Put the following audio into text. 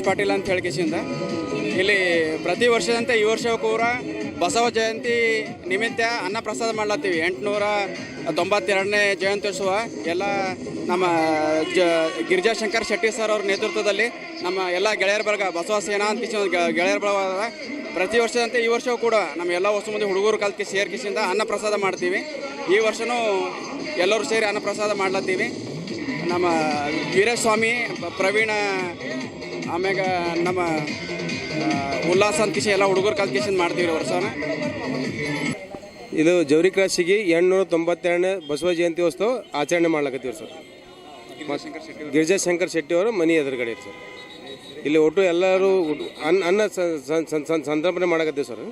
ಪಾಟೀಲ್ ಅಂತ ಹೇಳಿ ಕಿಸಿಂದ ಇಲ್ಲಿ ಪ್ರತಿ ವರ್ಷದಂತೆ ಈ ವರ್ಷವೂ ಕೂಡ ಬಸವ ಜಯಂತಿ ನಿಮಿತ್ತ ಅನ್ನ ಪ್ರಸಾದ ಮಾಡ್ಲತ್ತೀವಿ. 892ನೇ ಜಯಂತ್ಯೋತ್ಸವ ಎಲ್ಲ ನಮ್ಮ ಗಿರಿಜಾಶಂಕರ್ ಶೆಟ್ಟಿ ಸರ್ ಅವ್ರ ನೇತೃತ್ವದಲ್ಲಿ ನಮ್ಮ ಎಲ್ಲ ಗೆಳೆಯರ ಬಳಗ ಬಸವ ಸೇನಾ ಅಂತ ಕಿಸಿ ಗೆಳೆಯರ ಬಳಗ ಪ್ರತಿ ವರ್ಷದಂತೆ ಈ ವರ್ಷವೂ ಕೂಡ ನಮ್ಮ ಎಲ್ಲ ಹೊಸ ಮಂದಿ ಹುಡುಗರು ಕಲ್ತು ಸೇರ್ಕಿಸಿಂದ ಅನ್ನ ಪ್ರಸಾದ ಮಾಡ್ತೀವಿ. ಈ ವರ್ಷವೂ ಎಲ್ಲರೂ ಸೇರಿ ಅನ್ನ ಪ್ರಸಾದ ಮಾಡ್ಲತ್ತೀವಿ. ನಮ್ಮ ವೀರಸ್ವಾಮಿ ಪ್ರವೀಣ ಆಮ್ಯಾಗ ನಮ್ಮ ಉಲ್ಲಾಸ ಅಂತ ಕಿಸಿ ಎಲ್ಲ ಹುಡುಗರು ಕಲ್ತು ಕಿಸಿಂದ ಮಾಡ್ತೀವಿ ವರ್ಷನ. ಇದು ಜವರಿ ಕ್ರಾಸಿಗೆ 892ನೇ ಬಸವ ಜಯಂತ್ಯೋತ್ಸವ ಆಚರಣೆ ಮಾಡ್ಲಕತ್ತೀವಿ ಸರ್. ಗಿರಿಜಾಶಂಕರ್ ಶೆಟ್ಟಿ ಅವರ ಮನೆ ಎದುರುಗಡೆ ಸರ್. ಇಲ್ಲಿ ಒಟ್ಟು ಎಲ್ಲರೂ ಅನ್ನ ಸಂತರ್ಪಣೆ ಮಾಡಕತ್ತೀವಿ ಸರ್.